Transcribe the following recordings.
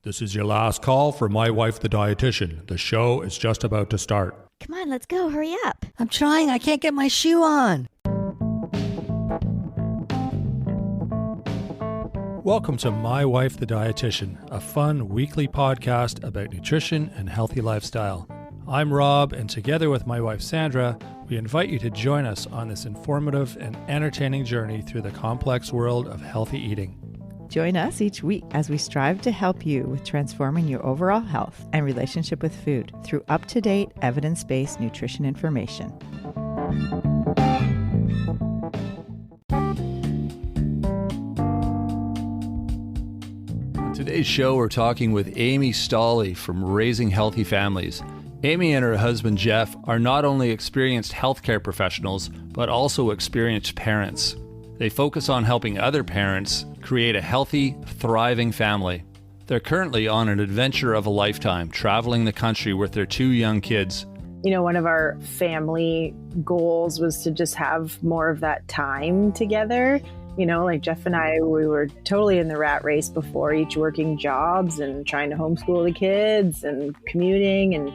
This is your last call for My Wife the Dietitian. The show is just about to start. Come on, let's go. Hurry up. I'm trying. I can't get my shoe on. Welcome to My Wife the Dietitian, a fun weekly podcast about nutrition and healthy lifestyle. I'm Rob, and together with my wife Sandra, we invite you to join us on this informative and entertaining journey through the complex world of healthy eating. Join us each week as we strive to help you with transforming your overall health and relationship with food through up-to-date, evidence-based nutrition information. On today's show, we're talking with Amy Staheli from Raising Healthy Families. Amy and her husband Jeff are not only experienced healthcare professionals, but also experienced parents. They focus on helping other parents create a healthy, thriving family. They're currently on an adventure of a lifetime, traveling the country with their two young kids. You know, one of our family goals was to just have more of that time together. You know, like Jeff and I, we were totally in the rat race before, each working jobs and trying to homeschool the kids and commuting, and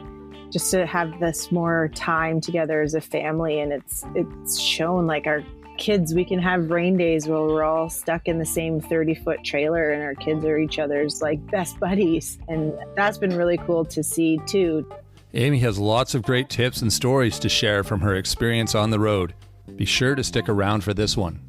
just to have this more time together as a family. And it's shown, like, our kids, we can have rain days where we're all stuck in the same 30-foot trailer and our kids are each other's like best buddies. And that's been really cool to see too. Amy has lots of great tips and stories to share from her experience on the road. Be sure to stick around for this one.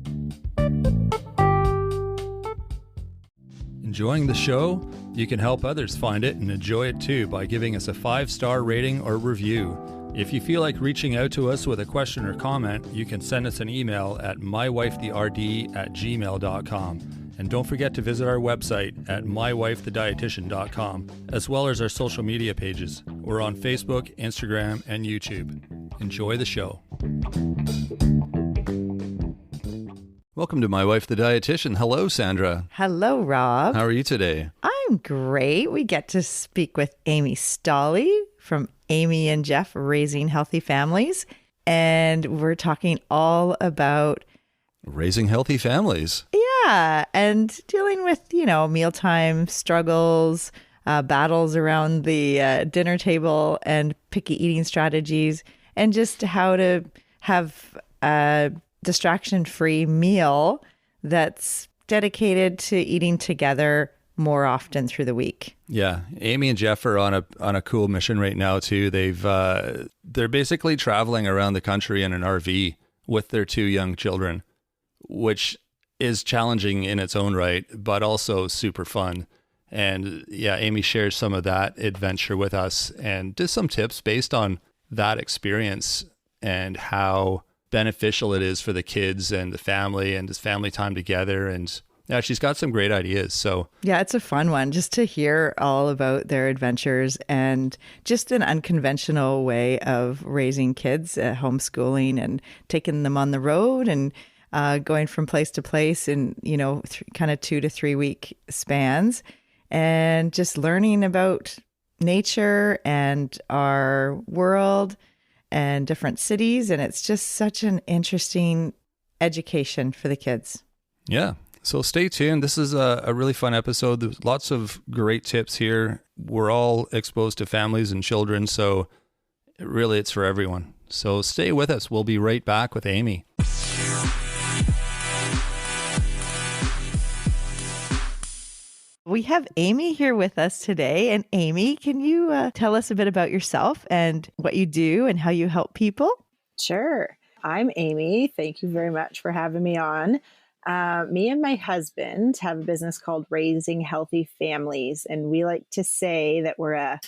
Enjoying the show? You can help others find it and enjoy it too by giving us a 5-star rating or review. If you feel like reaching out to us with a question or comment, you can send us an email at mywifetherd@gmail.com. And don't forget to visit our website at mywifethedietitian.com, as well as our social media pages. We're on Facebook, Instagram, and YouTube. Enjoy the show. Welcome to My Wife the Dietitian. Hello, Sandra. Hello, Rob. How are you today? I'm great. We get to speak with Amy Staheli from Amy and Jeff Raising Healthy Families. And we're talking all about raising healthy families. Yeah. And dealing with, mealtime struggles, battles around the dinner table and picky eating strategies, and just how to have a distraction-free meal that's dedicated to eating together more often through the week. Yeah, Amy and Jeff are on a cool mission right now too. They're basically traveling around the country in an RV with their two young children, which is challenging in its own right, but also super fun. And yeah, Amy shares some of that adventure with us and just some tips based on that experience and how beneficial it is for the kids and the family and just family time together. And yeah, she's got some great ideas. So yeah, it's a fun one just to hear all about their adventures and just an unconventional way of raising kids, homeschooling and taking them on the road and going from place to place in, kind of 2 to 3 week spans, and just learning about nature and our world and different cities. And it's just such an interesting education for the kids. Yeah. So stay tuned. This is a really fun episode. There's lots of great tips here. We're all exposed to families and children, so really it's for everyone. So stay with us. We'll be right back with Amy. We have Amy here with us today. And Amy, can you tell us a bit about yourself and what you do and how you help people? Sure. I'm Amy. Thank you very much for having me on. Me and my husband have a business called Raising Healthy Families, and we like to say that we're a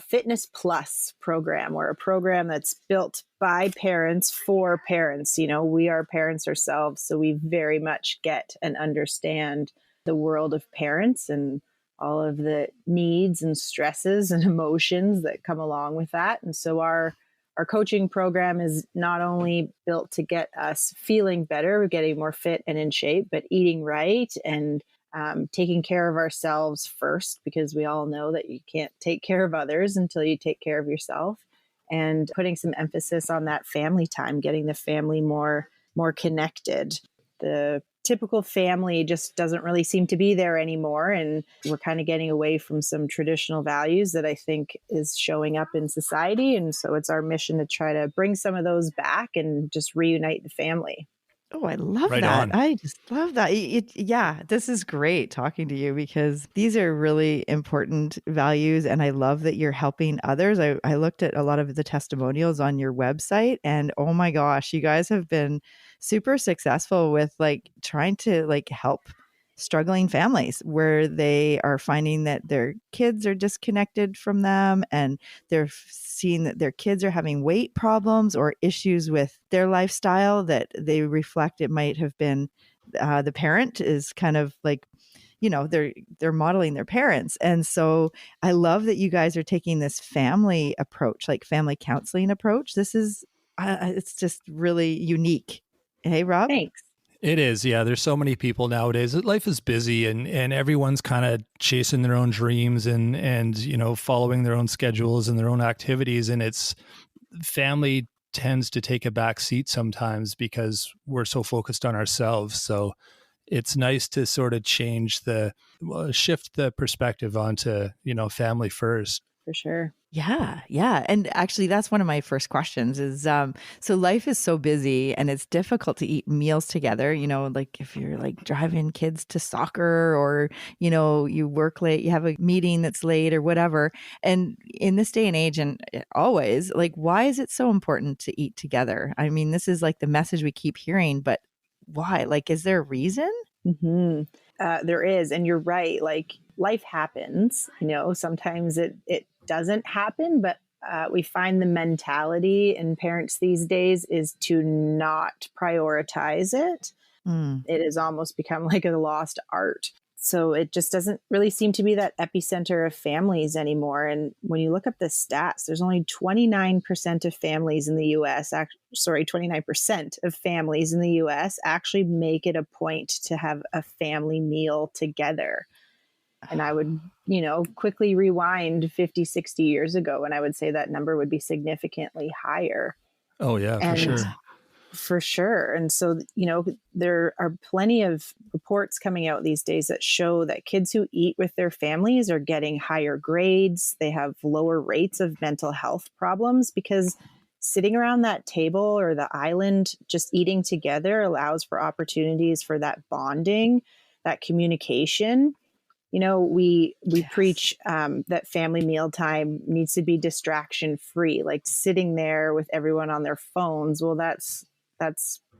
fitness plus program. We're a program that's built by parents for parents. We are parents ourselves, so we very much get and understand the world of parents and all of the needs and stresses and emotions that come along with that. And so our coaching program is not only built to get us feeling better, getting more fit and in shape, but eating right and taking care of ourselves first, because we all know that you can't take care of others until you take care of yourself, and putting some emphasis on that family time, getting the family more connected. The typical family just doesn't really seem to be there anymore. And we're kind of getting away from some traditional values that I think is showing up in society. And so it's our mission to try to bring some of those back and just reunite the family. Oh, I love Right that. on. I just love that. Yeah, this is great talking to you because these are really important values. And I love that you're helping others. I looked at a lot of the testimonials on your website and oh my gosh, you guys have been super successful with like trying to like help struggling families where they are finding that their kids are disconnected from them and they're seeing that their kids are having weight problems or issues with their lifestyle that they reflect it might have been the parent is kind of like they're modeling their parents. And so I love that you guys are taking this family approach, like family counseling approach. This is it's just really unique. Hey, Rob? Thanks. It is, yeah. There's so many people nowadays. Life is busy, and everyone's kind of chasing their own dreams and following their own schedules and their own activities. And it's family tends to take a back seat sometimes because we're so focused on ourselves. So it's nice to sort of shift the perspective onto family first. For sure. Yeah. And actually, that's one of my first questions is, so life is so busy and it's difficult to eat meals together, like if you're like driving kids to soccer or, you work late, you have a meeting that's late or whatever. And in this day and age and always, like, why is it so important to eat together? I mean, this is like the message we keep hearing, but why? Like, is there a reason? Mm-hmm. There is. And you're right. Like life happens, sometimes it doesn't happen, but we find the mentality in parents these days is to not prioritize it. It has almost become like a lost art. So it just doesn't really seem to be that epicenter of families anymore. And when you look up the stats, there's only 29% of families in the US, 29% of families in the US actually make it a point to have a family meal together. And I would, quickly rewind 50, 60 years ago, and I would say that number would be significantly higher. Oh, yeah, for sure. For sure. And so, there are plenty of reports coming out these days that show that kids who eat with their families are getting higher grades. They have lower rates of mental health problems because sitting around that table or the island, just eating together allows for opportunities for that bonding, that communication. We preach that family mealtime needs to be distraction free, like sitting there with everyone on their phones. Well, that's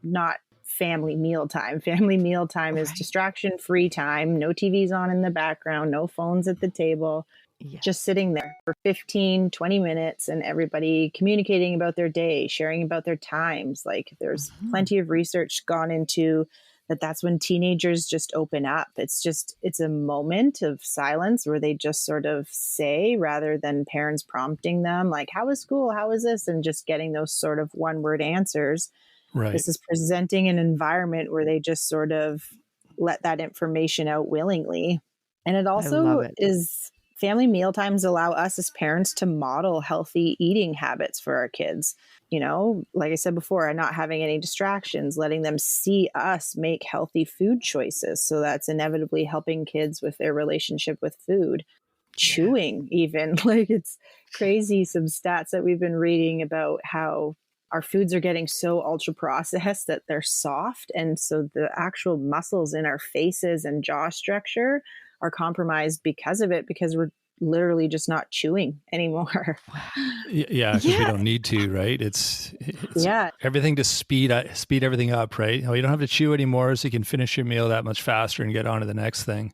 not family mealtime. Family mealtime is distraction free time. No TVs on in the background, no phones at the table, just sitting there for 15, 20 minutes and everybody communicating about their day, sharing about their times. Like there's plenty of research gone into that's when teenagers just open up. It's a moment of silence where they just sort of say, rather than parents prompting them, like, how was school? How was this? And just getting those sort of one-word answers. Right. This is presenting an environment where they just sort of let that information out willingly. And it also is family meal times allow us as parents to model healthy eating habits for our kids. Like I said before, not having any distractions, letting them see us make healthy food choices. So that's inevitably helping kids with their relationship with food. Chewing, even, like it's crazy, some stats that we've been reading about how our foods are getting so ultra processed that they're soft. And so the actual muscles in our faces and jaw structure are compromised because of it, because we're literally just not chewing anymore. Yeah, because we don't need to, right? It's everything to speed everything up, right? You don't have to chew anymore, so you can finish your meal that much faster and get on to the next thing.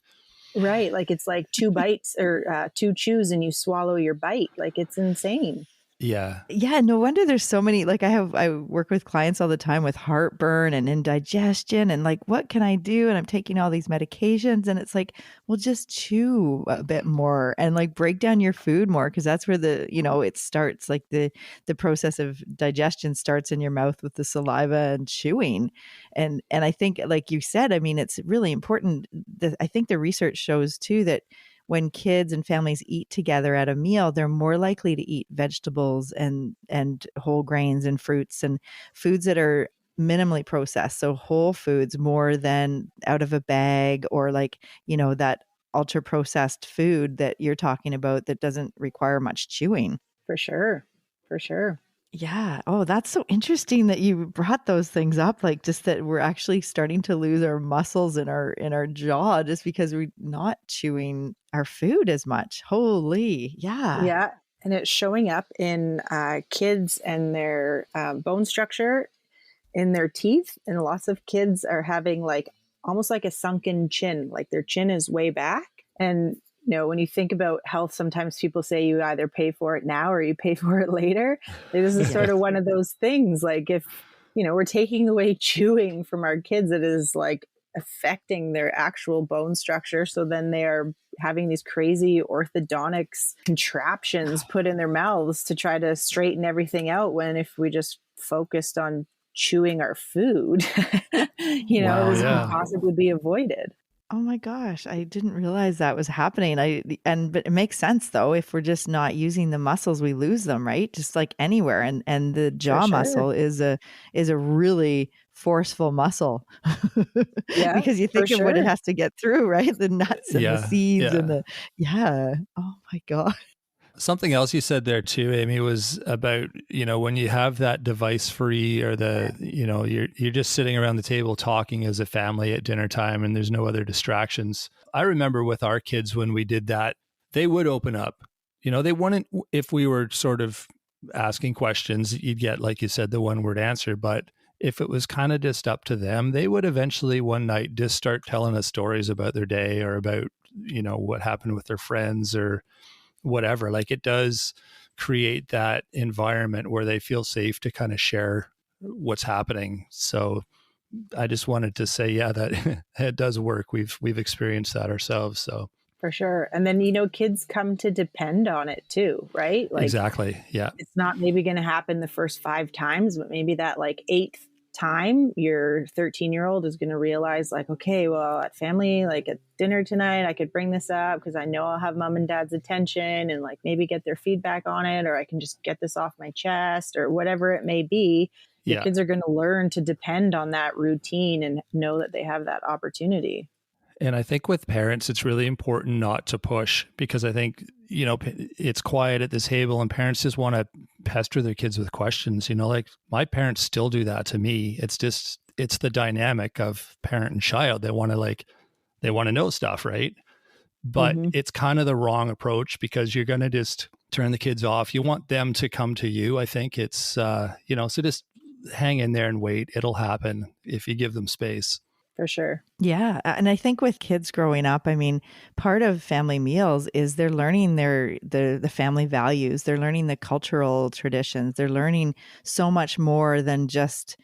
Right. Like it's like 2 bites or 2 chews and you swallow your bite. Like it's insane. Yeah. Yeah. No wonder there's so many, like I work with clients all the time with heartburn and indigestion and like, what can I do? And I'm taking all these medications and it's like, well, just chew a bit more and like break down your food more. Cause that's where it starts, like the process of digestion starts in your mouth with the saliva and chewing. And I think, like you said, I mean, it's really important. I think the research shows too, that when kids and families eat together at a meal, they're more likely to eat vegetables and whole grains and fruits and foods that are minimally processed. So whole foods more than out of a bag or like, that ultra processed food that you're talking about that doesn't require much chewing. For sure. For sure. Yeah. Oh, that's so interesting that you brought those things up. Like just that we're actually starting to lose our muscles in our jaw just because we're not chewing our food as much. Holy, yeah. Yeah. And it's showing up in kids and their bone structure in their teeth. And lots of kids are having like almost like a sunken chin, like their chin is way back. And, when you think about health, sometimes people say you either pay for it now or you pay for it later. Like, this is sort of one of those things. Like if, we're taking away chewing from our kids, it is like affecting their actual bone structure. So then they are having these crazy orthodontics contraptions put in their mouths to try to straighten everything out. When if we just focused on chewing our food, this can possibly be avoided. Oh my gosh, I didn't realize that was happening. But it makes sense though. If we're just not using the muscles, we lose them, right? Just like anywhere. And the jaw muscle is a really forceful muscle. Yeah, because you think of what it has to get through, right? The nuts and the seeds and oh my God. Something else you said there too, Amy, was about, when you have that device free or you're just sitting around the table talking as a family at dinner time and there's no other distractions. I remember with our kids when we did that, they would open up. They wouldn't, if we were sort of asking questions, you'd get, like you said, the one word answer. But if it was kind of just up to them, they would eventually one night just start telling us stories about their day or about, what happened with their friends or whatever. Like it does create that environment where they feel safe to kind of share what's happening. So I just wanted to say, that it does work. We've experienced that ourselves. So for sure. And then, kids come to depend on it too, right? Like exactly. Yeah. It's not maybe going to happen the first 5 times, but maybe that like 8th time, your 13-year-old is going to realize like, okay, well, at family, like at dinner tonight, I could bring this up because I know I'll have mom and dad's attention and like maybe get their feedback on it, or I can just get this off my chest or whatever it may be. Your kids are going to learn to depend on that routine and know that they have that opportunity. And I think with parents, it's really important not to push because I think, it's quiet at the table and parents just want to pester their kids with questions. Like my parents still do that to me. It's the dynamic of parent and child. They want to know stuff, right? But it's kind of the wrong approach because you're going to just turn the kids off. You want them to come to you. I think it's, so just hang in there and wait. It'll happen if you give them space. For sure. Yeah. And I think with kids growing up, I mean, part of family meals is they're learning the family values. They're learning the cultural traditions. They're learning so much more than just,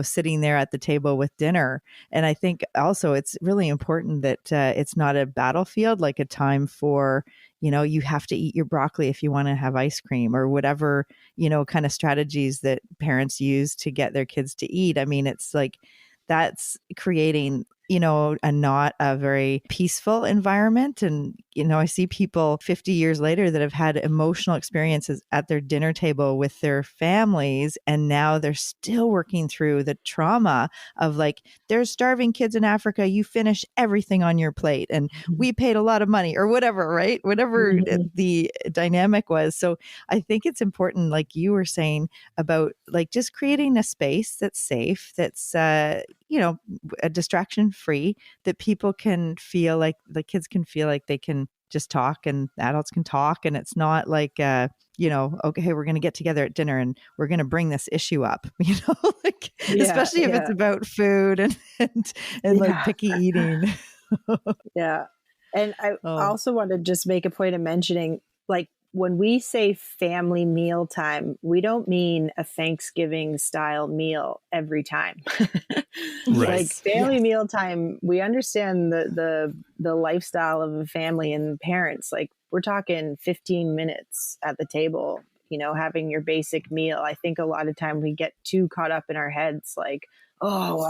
sitting there at the table with dinner. And I think also it's really important that it's not a battlefield, like a time for, you have to eat your broccoli if you want to have ice cream or whatever, kind of strategies that parents use to get their kids to eat. I mean, it's like, that's creating, not a very peaceful environment. And, I see people 50 years later that have had emotional experiences at their dinner table with their families. And now they're still working through the trauma of like, there's starving kids in Africa. You finish everything on your plate and we paid a lot of money or whatever, right? Whatever the dynamic was. So I think it's important, like you were saying, about like just creating a space that's safe, that's, a distraction free, that people can feel like the kids can feel like they can just talk and adults can talk. And it's not like, okay, we're going to get together at dinner and we're going to bring this issue up, especially if it's about food and like picky eating. Yeah. And I also want to just make a point of mentioning, like, when we say family mealtime, we don't mean a Thanksgiving style meal every time. Like family mealtime, we understand the lifestyle of a family and parents. Like we're talking 15 minutes at the table, having your basic meal. I think a lot of time we get too caught up in our heads, like, oh,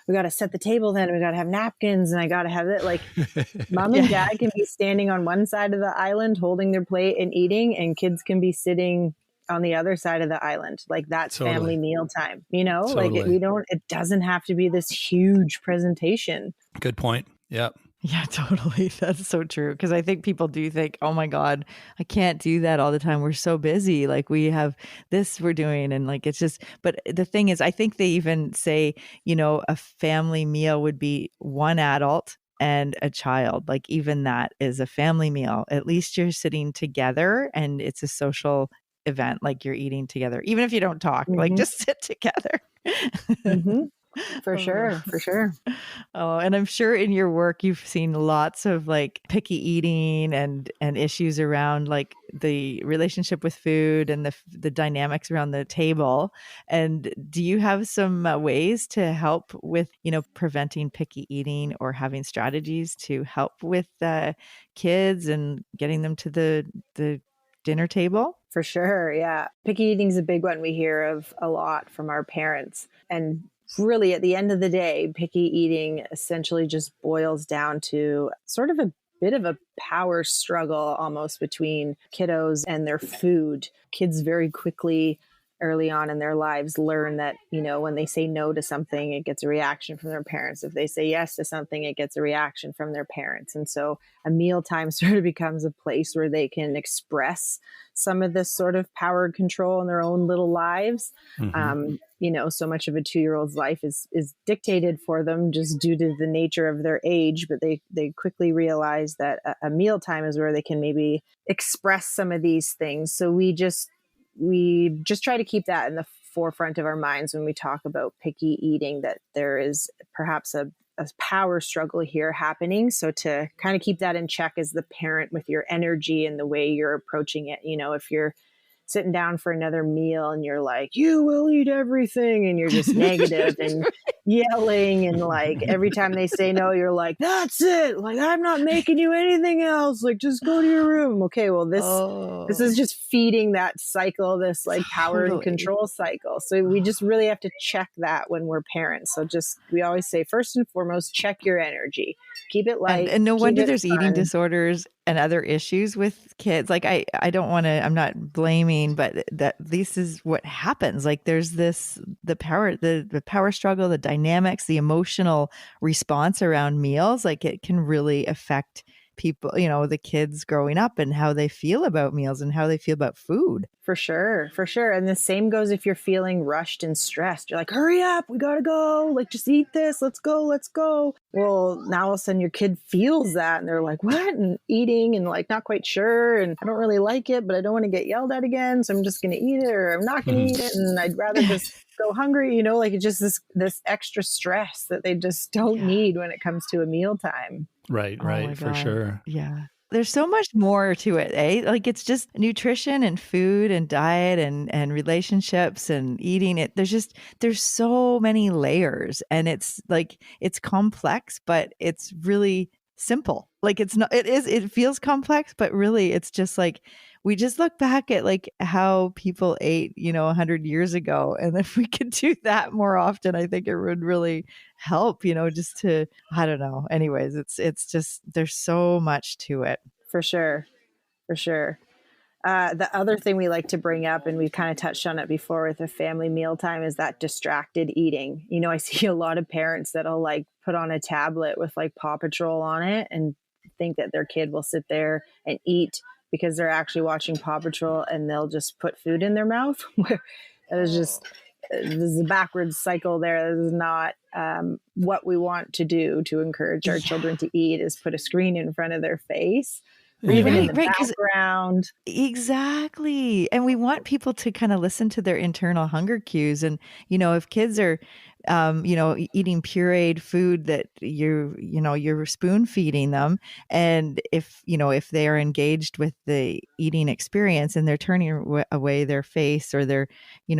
we got to set the table then. We got to have napkins and I got to have it. Like mom and dad can be standing on one side of the island holding their plate and eating, and kids can be sitting on the other side of the island. Like that's Totally. family mealtime, you know, like Totally. it doesn't have to be this huge presentation. Good point. Yeah. Yeah, totally. That's so true. Because I think people do think, oh my God, I can't do that all the time. We're so busy. Like we have this we're doing. And like it's just, but the thing is, I think they even say, a family meal would be one adult and a child. Like even that is a family meal. At least you're sitting together and it's a social event. Like you're eating together, even if you don't talk, like just sit together. Mm-hmm. For sure. Oh, and I'm sure in your work you've seen lots of like picky eating and issues around like the relationship with food and the dynamics around the table. And do you have some ways to help with preventing picky eating or having strategies to help with kids and getting them to the dinner table? For sure. Yeah. Picky eating is a big one we hear of a lot from our parents. And really, at the end of the day, picky eating essentially just boils down to sort of a bit of a power struggle almost between kiddos and their food. Kids very quickly early on in their lives learn that, when they say no to something, it gets a reaction from their parents. If they say yes to something, it gets a reaction from their parents. And so a mealtime sort of becomes a place where they can express some of this sort of power control in their own little lives. So much of a 2-year-old's life is dictated for them just due to the nature of their age, but they quickly realize that a mealtime is where they can maybe express some of these things. So we just try to keep that in the forefront of our minds when we talk about picky eating, that there is perhaps a power struggle here happening. So to kind of keep that in check as the parent with your energy and the way you're approaching it, if you're sitting down for another meal and you're like, you will eat everything, and you're just negative and yelling, and like every time they say no, you're like, that's it, like I'm not making you anything else, like just go to your room. Okay, well this is just feeding that cycle, this like power and control cycle. So we just really have to check that when we're parents. So we always say, first and foremost, check your energy, keep it light, and no wonder there's fun. Eating disorders and other issues with kids. Like I don't want to, I'm not blaming, but that this is what happens. Like there's the power struggle, the dynamics, the emotional response around meals. Like it can really affect people, the kids growing up and how they feel about meals and how they feel about food. For sure. And the same goes if you're feeling rushed and stressed. You're like, hurry up, we gotta go. Like, just eat this. Let's go. Well, now all of a sudden your kid feels that and they're like, what? And eating and like not quite sure. And I don't really like it, but I don't want to get yelled at again. So I'm just going to eat it, or I'm not going to eat it. And I'd rather just go hungry, like it's just this extra stress that they just don't need when it comes to a mealtime. Right, for sure. Yeah. There's so much more to it, eh? Like it's just nutrition and food and diet and relationships and eating it. There's so many layers, and it's like, it's complex, but it's really simple. Like it feels complex, but really it's just like, we just look back at like how people ate, 100 years ago. And if we could do that more often, I think it would really help, just to, I don't know. Anyways, it's just, there's so much to it. For sure. The other thing we like to bring up, and we've kind of touched on it before with a family mealtime, is that distracted eating. I see a lot of parents that'll like put on a tablet with like Paw Patrol on it and think that their kid will sit there and eat because they're actually watching Paw Patrol, and they'll just put food in their mouth. There's a backwards cycle there. This is not what we want to do to encourage our children to eat, is put a screen in front of their face. Even in the background. Exactly. And we want people to kind of listen to their internal hunger cues. And, if kids are, eating pureed food that you're spoon feeding them. And if they are engaged with the eating experience and they're turning away their face, or they're,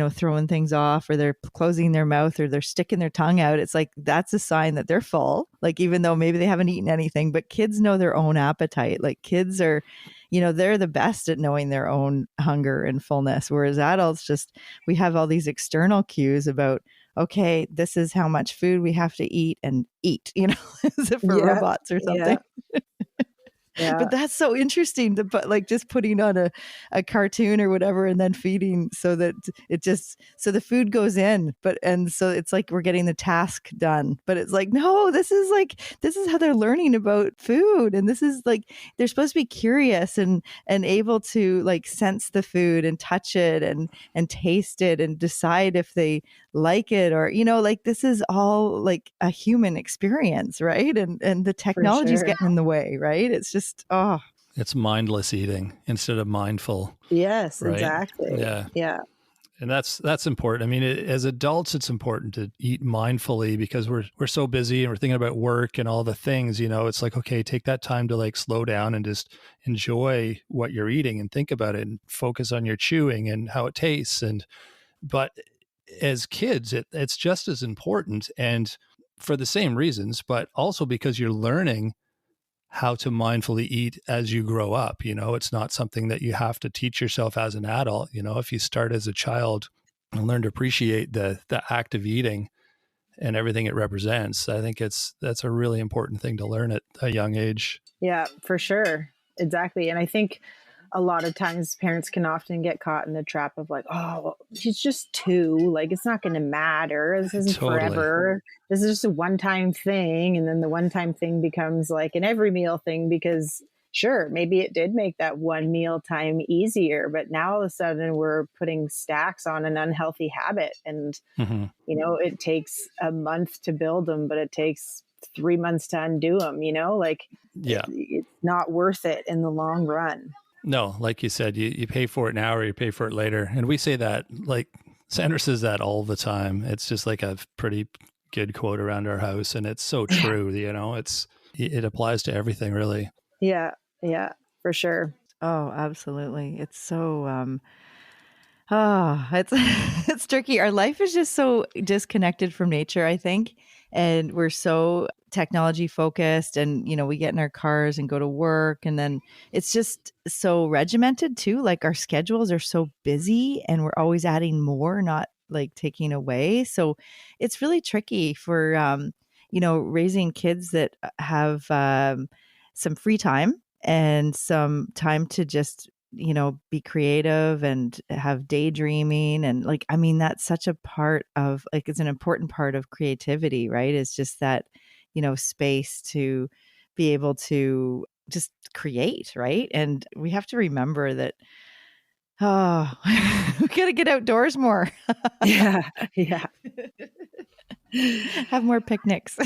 throwing things off, or they're closing their mouth, or they're sticking their tongue out, it's like, that's a sign that they're full. Like, even though maybe they haven't eaten anything, but kids know their own appetite. Like kids are, they're the best at knowing their own hunger and fullness. Whereas adults we have all these external cues about, okay, this is how much food we have to eat and eat, as if we're robots or something. Yeah. Yeah. But that's so interesting to put, like, just putting on a cartoon or whatever and then feeding so that it just, so the food goes in, and so it's like we're getting the task done. But it's like, no, this is how they're learning about food. And this is like, they're supposed to be curious and able to like sense the food and touch it and taste it and decide if they like it, or, like, this is all like a human experience, right? And the For technology's sure. getting in the way, right? It's just, oh, It's mindless eating instead of mindful, Yes, right? exactly. Yeah. Yeah. And that's important. I mean, as adults, it's important to eat mindfully because we're so busy and we're thinking about work and all the things, it's like, okay, take that time to like slow down and just enjoy what you're eating and think about it and focus on your chewing and how it tastes. But as kids, it's just as important, and for the same reasons, but also because you're learning how to mindfully eat as you grow up. It's not something that you have to teach yourself as an adult. If you start as a child and learn to appreciate the act of eating and everything it represents, I think that's a really important thing to learn at a young age. Yeah, for sure. Exactly. And I think a lot of times parents can often get caught in the trap of like, oh, well, she's just two. Like, it's not going to matter. This isn't Totally. forever. This is just a one-time thing. And then the one-time thing becomes like an every meal thing because sure, maybe it did make that one meal time easier. But now all of a sudden we're putting stacks on an unhealthy habit. And, Mm-hmm. it takes a month to build them, but it takes 3 months to undo them, like Yeah. it's not worth it in the long run. No, like you said, you pay for it now or you pay for it later. And we say that, like Sandra says that all the time. It's just like a pretty good quote around our house. And it's so true, it applies to everything really. Yeah. Yeah, for sure. oh, absolutely. It's so, it's it's tricky. Our life is just so disconnected from nature, I think. And we're so technology focused, and we get in our cars and go to work, and then it's just so regimented too. Like, our schedules are so busy and we're always adding more, not like taking away. So it's really tricky for raising kids that have some free time and some time to just be creative and have daydreaming. And like, I mean, that's such a part of, like, it's an important part of creativity, right? It's just that, space to be able to just create, right? And we have to remember that, oh, we got to get outdoors more. Yeah. Yeah. Have more picnics.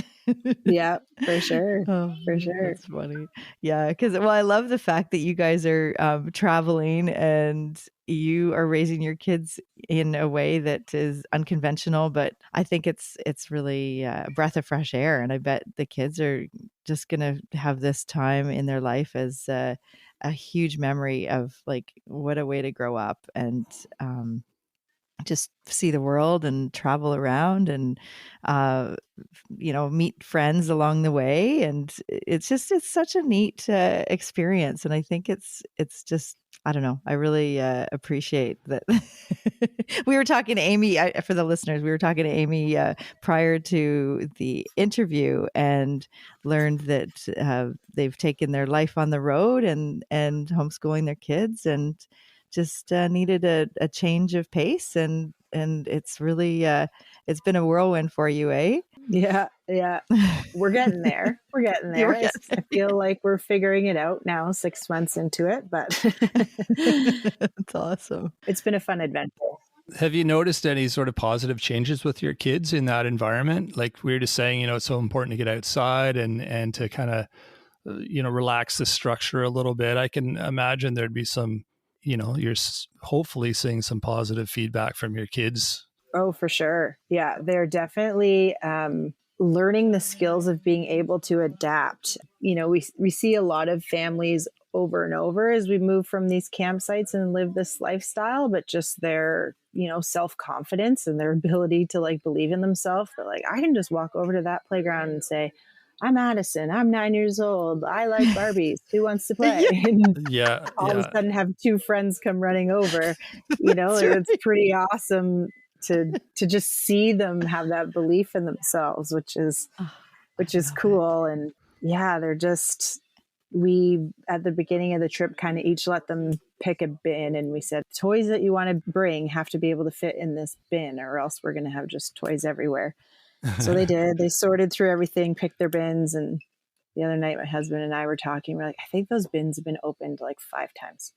Yeah, for sure. Oh, For sure. that's funny. Yeah, because, well, I love the fact that you guys are traveling and you are raising your kids in a way that is unconventional, but I think it's really a breath of fresh air. And I bet the kids are just going to have this time in their life as a huge memory of, like, what a way to grow up and just see the world and travel around and meet friends along the way. And it's such a neat experience. And I think it's just, I don't know, I really appreciate that. We were talking to Amy, for the listeners, we were talking to Amy prior to the interview, and learned that they've taken their life on the road and homeschooling their kids, and just needed a change of pace. And it's really it's been a whirlwind for you, eh? Yeah. Yeah. We're getting there. We're getting there. I feel like we're figuring it out now, 6 months into it, but That's awesome. it's been a fun adventure. Have you noticed any sort of positive changes with your kids in that environment? Like we were just saying, it's so important to get outside and to kind of, relax the structure a little bit. I can imagine there'd be some, you're hopefully seeing some positive feedback from your kids. Oh, for sure. Yeah, they're definitely learning the skills of being able to adapt. We see a lot of families over and over as we move from these campsites and live this lifestyle, but just their, self-confidence and their ability to like believe in themselves. That like, I can just walk over to that playground and say, I'm Addison. I'm 9 years old. I like Barbies. Who wants to play? Yeah. All of a sudden have 2 friends come running over. It's pretty awesome to just see them have that belief in themselves, which is cool. And yeah, they're just we, at the beginning of the trip, kind of each let them pick a bin. And we said, toys that you want to bring have to be able to fit in this bin, or else we're going to have just toys everywhere. So they did. They sorted through everything, picked their bins. And the other night, my husband and I were talking. We're like, I think those bins have been opened like 5 times.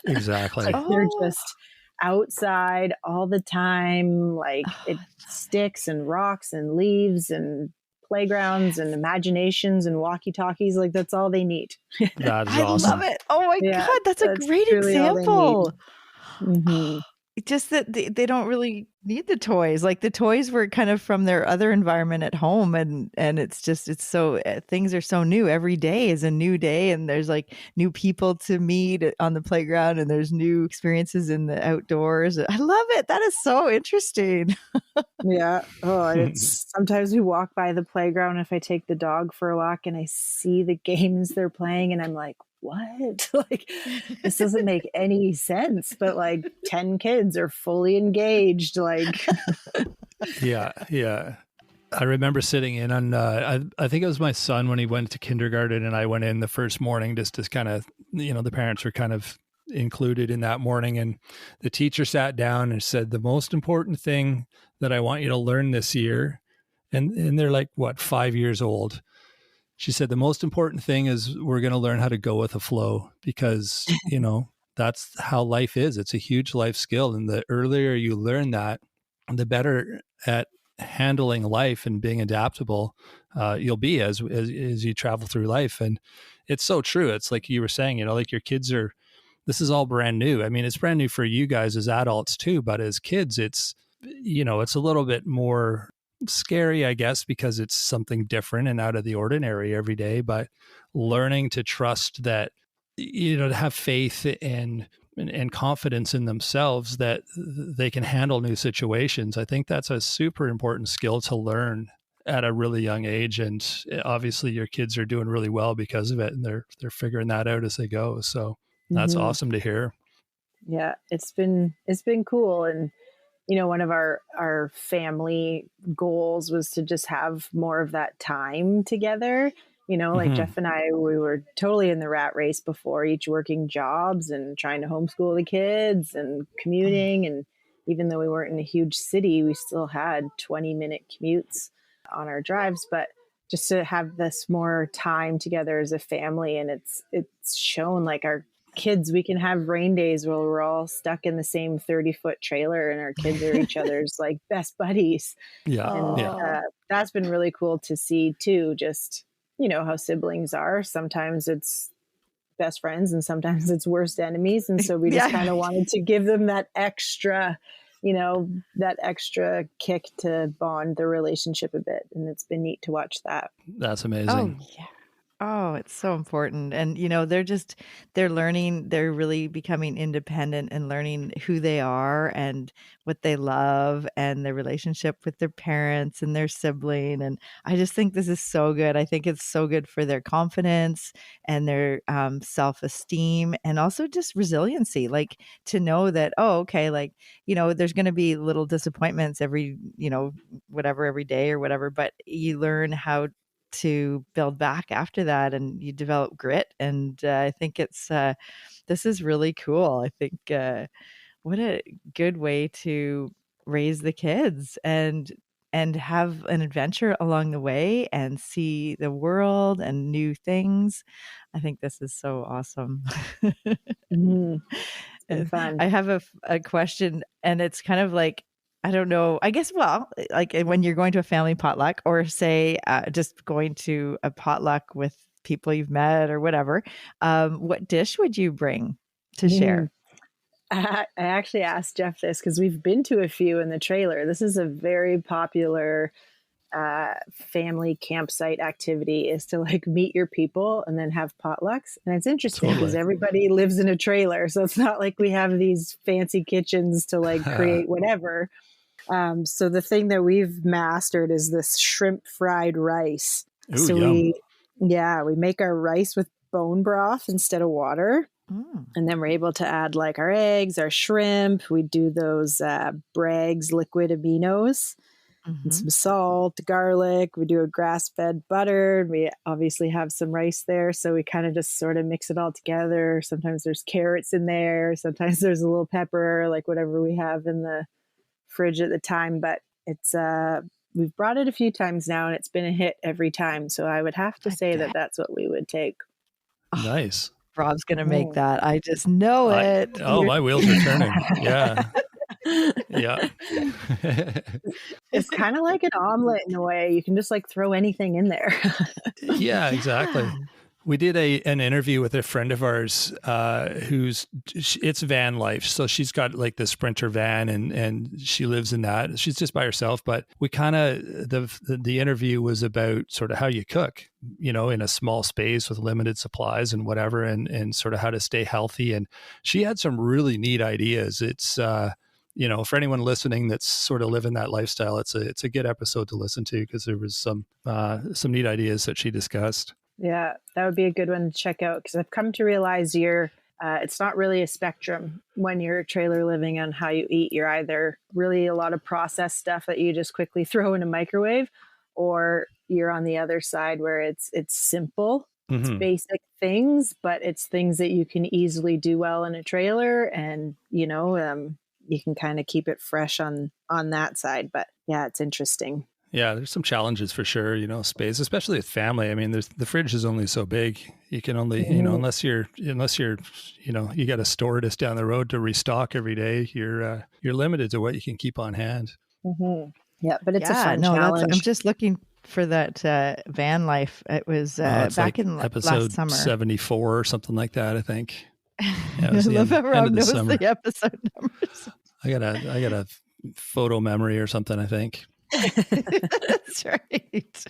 Exactly. Like they're just outside all the time. Like it sticks and rocks and leaves and playgrounds and imaginations and walkie-talkies. Like that's all they need. That is I awesome. love it. Oh my Yeah, God, that's a that's great truly all they example. Mhm. Just that they don't really need the toys. Like the toys were kind of from their other environment at home, and it's just it's so things are so new. Every day is a new day, and there's like new people to meet on the playground, and there's new experiences in the outdoors. I love it. That is so interesting. Yeah. Oh, and it's sometimes we walk by the playground if I take the dog for a walk and I see the games they're playing and I'm like, what? Like, this doesn't make any sense. But like 10 kids are fully engaged. Like, Yeah. I remember sitting in on, I think it was my son when he went to kindergarten, and I went in the first morning just to kind of, the parents were kind of included in that morning. And the teacher sat down and said, the most important thing that I want you to learn this year, and they're like, what, 5 years old. She said, the most important thing is we're going to learn how to go with the flow, because, that's how life is. It's a huge life skill. And the earlier you learn that, the better at handling life and being adaptable you'll be as you travel through life. And it's so true. It's like you were saying, like your kids this is all brand new. I mean, it's brand new for you guys as adults too, but as kids, it's a little bit more scary, I guess, because it's something different and out of the ordinary every day. But learning to trust that, to have faith and confidence in themselves that they can handle new situations. I think that's a super important skill to learn at a really young age. And obviously your kids are doing really well because of it, and they're figuring that out as they go. So that's awesome to hear. yeah, it's been cool. And one of our family goals was to just have more of that time together. Like Jeff and I, we were totally in the rat race before, each working jobs and trying to homeschool the kids and commuting. And even though we weren't in a huge city, we still had 20-minute commutes on our drives. But just to have this more time together as a family, and it's shown like our kids, we can have rain days where we're all stuck in the same 30-foot trailer and our kids are each other's like best buddies. Yeah. And that's been really cool to see too. Just, how siblings are. Sometimes it's best friends and sometimes it's worst enemies. And so we just kind of wanted to give them that extra, that extra kick to bond the relationship a bit. And it's been neat to watch that. That's amazing. Oh, yeah. Oh, it's so important. And, they're learning, they're really becoming independent and learning who they are and what they love and their relationship with their parents and their sibling. And I just think this is so good. I think it's so good for their confidence and their self-esteem, and also just resiliency, like to know that, oh, okay, like, there's going to be little disappointments every day or whatever, but you learn how to build back after that, and you develop grit. And I think this is really cool. I think what a good way to raise the kids and have an adventure along the way and see the world and new things. I think this is so awesome. It's been fun. I have a question, and it's kind of like, I don't know, I guess, well, like when you're going to a family potluck, or say just going to a potluck with people you've met or whatever, what dish would you bring to share? I actually asked Jeff this because we've been to a few in the trailer. This is a very popular family campsite activity, is to like meet your people and then have potlucks. And it's interesting because everybody lives in a trailer. So it's not like we have these fancy kitchens to like create whatever. So the thing that we've mastered is this shrimp fried rice. Ooh, so yum. we make our rice with bone broth instead of water. And then we're able to add like our eggs, our shrimp. We do those Bragg's liquid aminos. and some salt, garlic. We do a grass-fed butter. We obviously have some rice there. So we kind of just sort of mix it all together. Sometimes there's carrots in there. Sometimes there's a little pepper, like whatever we have in the fridge at the time. But it's, we've brought it a few times now and it's been a hit every time. So I would have to say that that's what we would take. Nice. Rob's going to make that. I just know it. My wheels are turning. Yeah. Yeah. It's kind of like an omelet in a way. You can just like throw anything in there. Yeah, exactly. We did an interview with a friend of ours it's van life. So she's got like the Sprinter van and she lives in that. She's just by herself, but we kind of, the interview was about sort of how you cook, you know, in a small space with limited supplies and whatever, and sort of how to stay healthy. And she had some really neat ideas. It's, you know, for anyone listening that's sort of living that lifestyle, it's a good episode to listen to because there was some neat ideas that she discussed. Yeah, that would be a good one to check out because I've come to realize it's not really a spectrum when you're trailer living on how you eat. You're either really a lot of processed stuff that you just quickly throw in a microwave, or you're on the other side where it's simple, it's basic things, but it's things that you can easily do well in a trailer, and you know, you can kind of keep it fresh on that side. But yeah, it's interesting. Yeah, there's some challenges for sure, you know, space, especially with family. I mean, the fridge is only so big. You can only, you know, unless you're, you know, you got a store just down the road to restock every day, you're limited to what you can keep on hand. Mm-hmm. Yeah, but it's a fun challenge. I'm just looking for that van life. It was back like in episode last summer. 74 or something like that, I think. Yeah, I love how Rob knows the episode numbers. I got a photo memory or something, I think. That's right.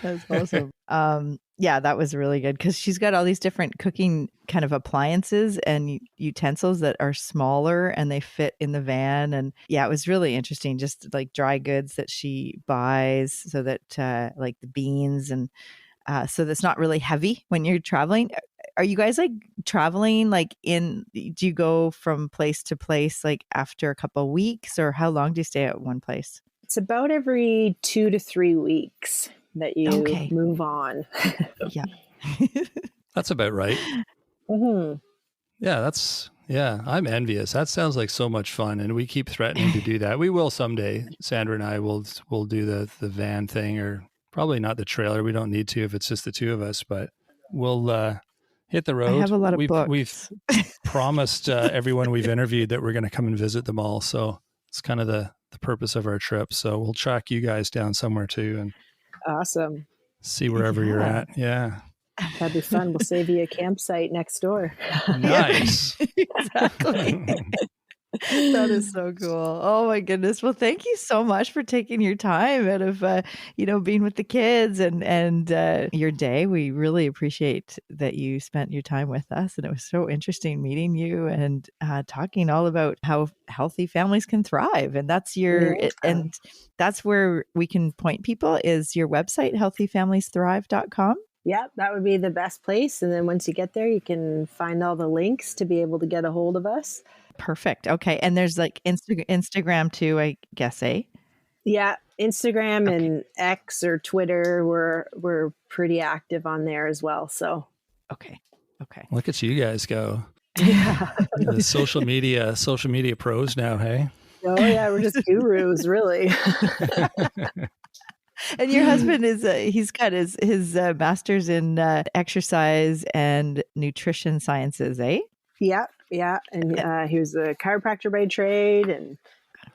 That's awesome. Yeah, that was really good because she's got all these different cooking kind of appliances and utensils that are smaller and they fit in the van. And yeah, it was really interesting. Just like dry goods that she buys so that like the beans and so that's not really heavy when you're traveling. Are you guys like traveling do you go from place to place like after a couple of weeks, or how long do you stay at one place? It's about every 2 to 3 weeks that you move on. Yeah. That's about right. Mm-hmm. Yeah, I'm envious. That sounds like so much fun. And we keep threatening to do that. We will someday. Sandra and I will do the van thing, or probably not the trailer. We don't need to if it's just the two of us, but we'll hit the road. I have a lot of books. We've promised everyone we've interviewed that we're going to come and visit them all. So it's kind of the purpose of our trip. So we'll track you guys down somewhere too and awesome. See wherever you're at. Yeah. That'd be fun. We'll save you a campsite next door. Nice. Exactly. That is so cool. Oh my goodness. Well, thank you so much for taking your time out of, being with the kids and your day. We really appreciate that you spent your time with us. And it was so interesting meeting you and talking all about how healthy families can thrive. And that's and that's where we can point people is your website, healthyfamiliesthrive.com. Yeah, that would be the best place. And then once you get there, you can find all the links to be able to get a hold of us. Perfect. Okay. And there's like Instagram too, I guess, eh? Yeah. Instagram and X or Twitter, we're pretty active on there as well. So. Okay. Look at you guys go. Yeah. The social media pros now, hey? Oh yeah. We're just gurus, really. And your husband he's got his master's in exercise and nutrition sciences, eh? Yeah. Yeah. And he was a chiropractor by trade. And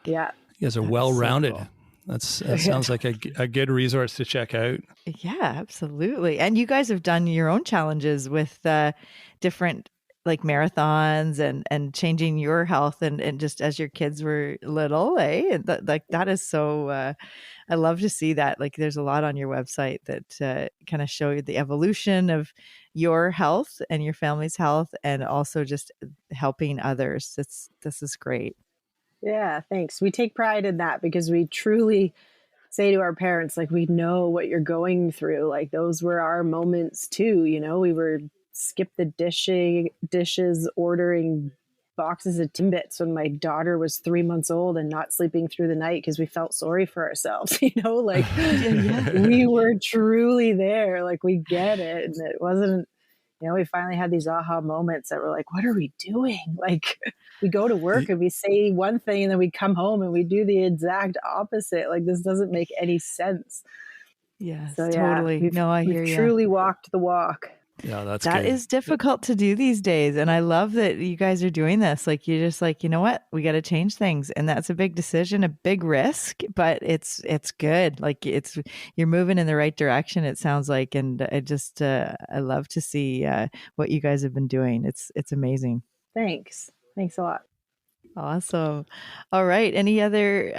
yeah. You guys are well-rounded. So cool. That sounds like a good resource to check out. Yeah, absolutely. And you guys have done your own challenges with different like marathons and changing your health and just as your kids were little, eh? And that is so, I love to see that. Like there's a lot on your website that kind of show you the evolution of your health and your family's health and also just helping others. This is great. Yeah, thanks. We take pride in that because we truly say to our parents, like, we know what you're going through. Like those were our moments too. You know, we were skip the dishes, ordering boxes of Timbits when my daughter was 3 months old and not sleeping through the night because we felt sorry for ourselves. Like we were truly there. Like we get it. And it wasn't, we finally had these aha moments that were like, what are we doing? Like we go to work and we say one thing and then we come home and we do the exact opposite. Like this doesn't make any sense. Yes, So, totally. I hear we've you. truly walked the walk. Yeah, that's That good. is difficult to do these days. And I love that you guys are doing this. Like, you're just like, you know what? We got to change things. And that's a big decision, a big risk, but it's good. Like you're moving in the right direction, it sounds like. And I love to see what you guys have been doing. It's amazing. Thanks a lot. Awesome. All right. Any other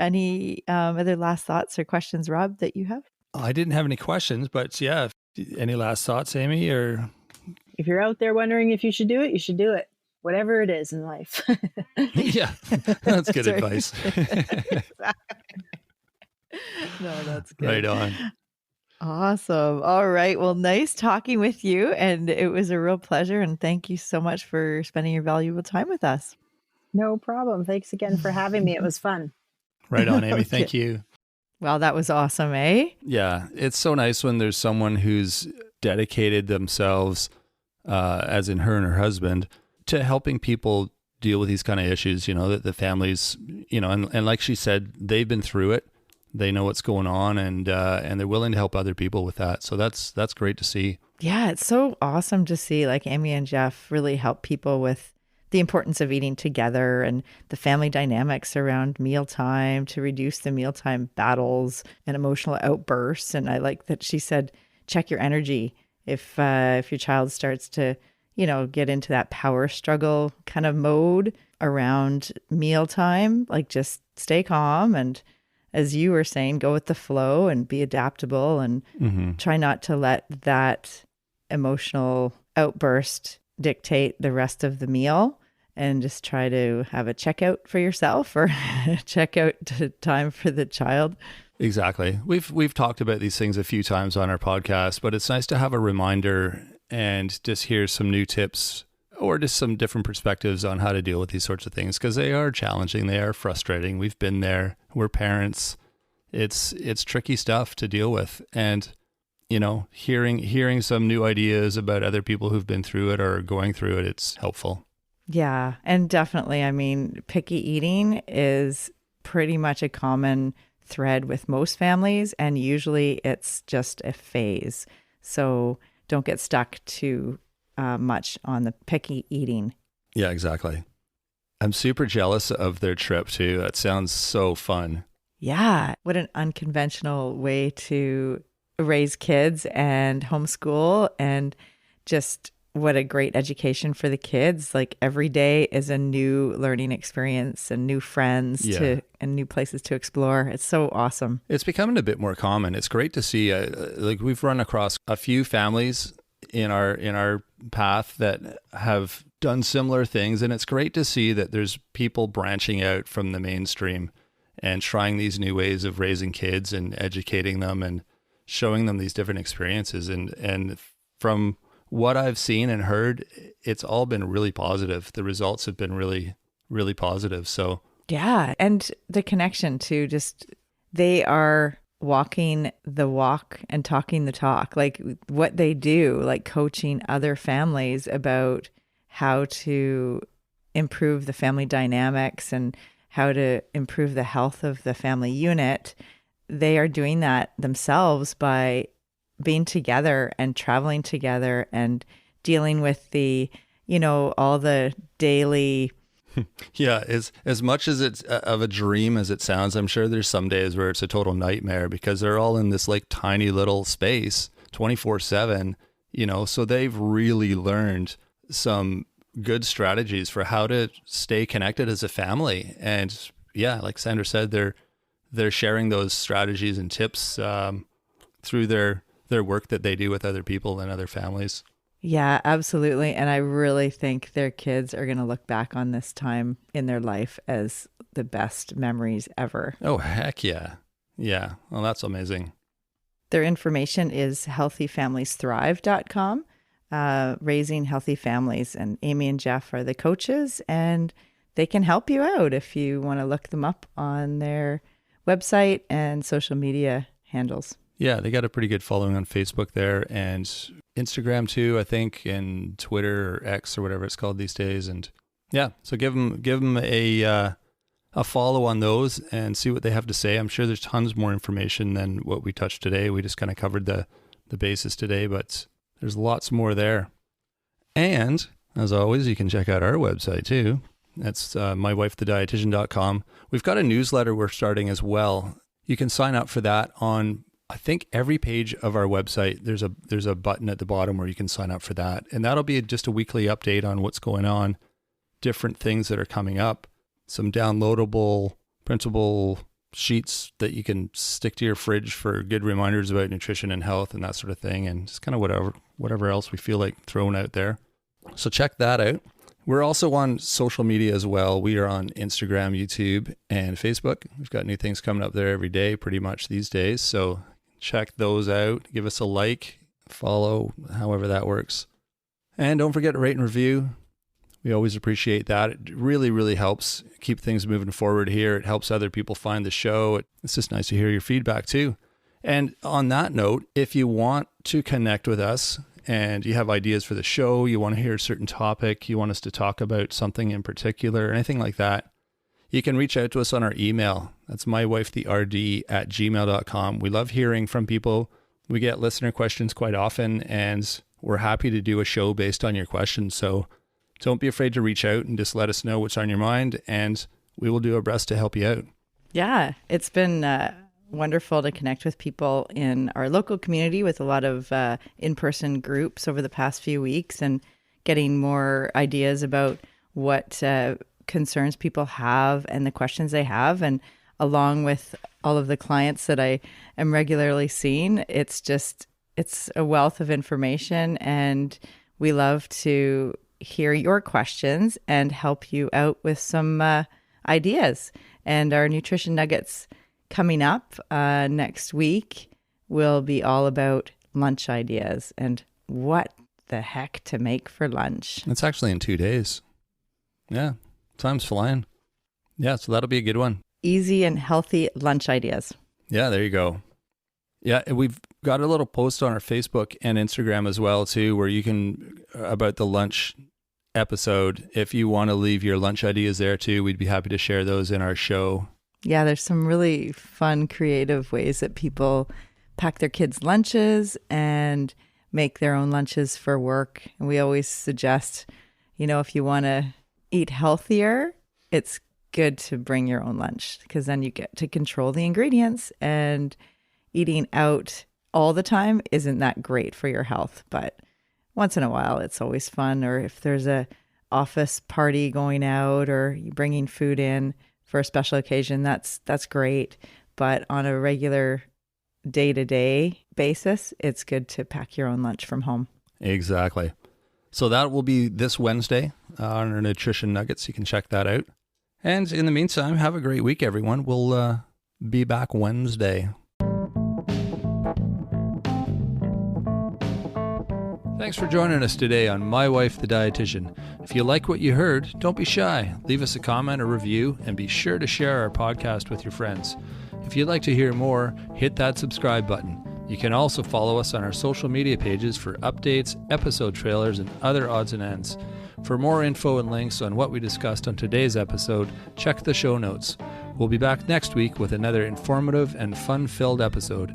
last thoughts or questions, Rob, that you have? I didn't have any questions, but yeah, any last thoughts, Amy? Or if you're out there wondering if you should do it, you should do it. Whatever it is in life. Yeah, that's good advice. No, that's good. Right on. Awesome. All right. Well, nice talking with you. And it was a real pleasure. And thank you so much for spending your valuable time with us. No problem. Thanks again for having me. It was fun. Right on, Amy. Okay. Thank you. Well, that was awesome, eh? Yeah, it's so nice when there's someone who's dedicated themselves, as in her and her husband, to helping people deal with these kind of issues, that the families, and like she said, they've been through it. They know what's going on, and they're willing to help other people with that. So that's great to see. Yeah, it's so awesome to see like Amy and Jeff really help people with the importance of eating together and the family dynamics around mealtime to reduce the mealtime battles and emotional outbursts. And I like that she said, check your energy. If your child starts to, get into that power struggle kind of mode around mealtime, like just stay calm. And as you were saying, go with the flow and be adaptable and try not to let that emotional outburst dictate the rest of the meal. And just try to have a checkout for yourself or checkout time for the child. Exactly. We've talked about these things a few times on our podcast, but it's nice to have a reminder and just hear some new tips or just some different perspectives on how to deal with these sorts of things, because they are challenging, they are frustrating. We've been there. We're parents. It's tricky stuff to deal with, and hearing some new ideas about other people who've been through it or are going through it, it's helpful. Yeah. And definitely, I mean, picky eating is pretty much a common thread with most families. And usually it's just a phase. So don't get stuck too much on the picky eating. Yeah, exactly. I'm super jealous of their trip too. That sounds so fun. Yeah. What an unconventional way to raise kids and homeschool, and just what a great education for the kids. Like every day is a new learning experience and new friends and new places to explore. It's so awesome. It's becoming a bit more common. It's great to see, like we've run across a few families in our path that have done similar things. And it's great to see that there's people branching out from the mainstream and trying these new ways of raising kids and educating them and showing them these different experiences. And from what I've seen and heard, it's all been really positive. The results have been really, really positive. So yeah. And the connection to just, they are walking the walk and talking the talk, like what they do, like coaching other families about how to improve the family dynamics and how to improve the health of the family unit. They are doing that themselves by being together and traveling together and dealing with the, all the daily. Yeah, as much as it's of a dream as it sounds, I'm sure there's some days where it's a total nightmare because they're all in this like tiny little space 24/7, so they've really learned some good strategies for how to stay connected as a family. And yeah, like Sandra said, they're sharing those strategies and tips through their work that they do with other people and other families. Yeah, absolutely. And I really think their kids are going to look back on this time in their life as the best memories ever. Oh, heck yeah. Yeah. Well, that's amazing. Their information is healthyfamiliesthrive.com, raising healthy families. And Amy and Jeff are the coaches, and they can help you out if you want to look them up on their website and social media handles. Yeah, they got a pretty good following on Facebook there and Instagram too, I think, and Twitter or X or whatever it's called these days. And yeah, so give them a follow on those and see what they have to say. I'm sure there's tons more information than what we touched today. We just kind of covered the basis today, but there's lots more there. And as always, you can check out our website too. That's mywifethedietitian.com. We've got a newsletter we're starting as well. You can sign up for that on, I think, every page of our website. There's a button at the bottom where you can sign up for that. And that'll be just a weekly update on what's going on, different things that are coming up, some downloadable printable sheets that you can stick to your fridge for good reminders about nutrition and health and that sort of thing, and just kind of whatever else we feel like throwing out there. So check that out. We're also on social media as well. We are on Instagram, YouTube, and Facebook. We've got new things coming up there every day, pretty much these days. So check those out. Give us a like, follow, however that works. And don't forget to rate and review. We always appreciate that. It really, really helps keep things moving forward here. It helps other people find the show. It's just nice to hear your feedback too. And on that note, if you want to connect with us and you have ideas for the show, you want to hear a certain topic, you want us to talk about something in particular, anything like that, you can reach out to us on our email. That's mywifetherd@gmail.com. We love hearing from people. We get listener questions quite often, and we're happy to do a show based on your questions. So don't be afraid to reach out and just let us know what's on your mind, and we will do our best to help you out. Yeah, it's been wonderful to connect with people in our local community with a lot of in-person groups over the past few weeks and getting more ideas about what concerns people have and the questions they have. And along with all of the clients that I am regularly seeing, it's a wealth of information, and we love to hear your questions and help you out with some ideas. And our nutrition nuggets coming up next week will be all about lunch ideas and what the heck to make for lunch. It's actually in 2 days. Yeah, time's flying. Yeah, so that'll be a good one. Easy and healthy lunch ideas. Yeah, there you go. Yeah, and we've got a little post on our Facebook and Instagram as well too, where you can, about the lunch episode. If you want to leave your lunch ideas there too, we'd be happy to share those in our show. Yeah, there's some really fun, creative ways that people pack their kids' lunches and make their own lunches for work. And we always suggest, if you want to eat healthier, it's good to bring your own lunch, because then you get to control the ingredients, and eating out all the time isn't that great for your health. But once in a while, it's always fun. Or if there's a office party going out, or you bringing food in for a special occasion, that's great. But on a regular day-to-day basis, it's good to pack your own lunch from home. Exactly. So that will be this Wednesday on our Nutrition Nuggets. You can check that out. And in the meantime, have a great week, everyone. We'll be back Wednesday. Thanks for joining us today on My Wife the Dietitian. If you like what you heard, don't be shy. Leave us a comment or review, and be sure to share our podcast with your friends. If you'd like to hear more, hit that subscribe button. You can also follow us on our social media pages for updates, episode trailers, and other odds and ends. For more info and links on what we discussed on today's episode, check the show notes. We'll be back next week with another informative and fun-filled episode.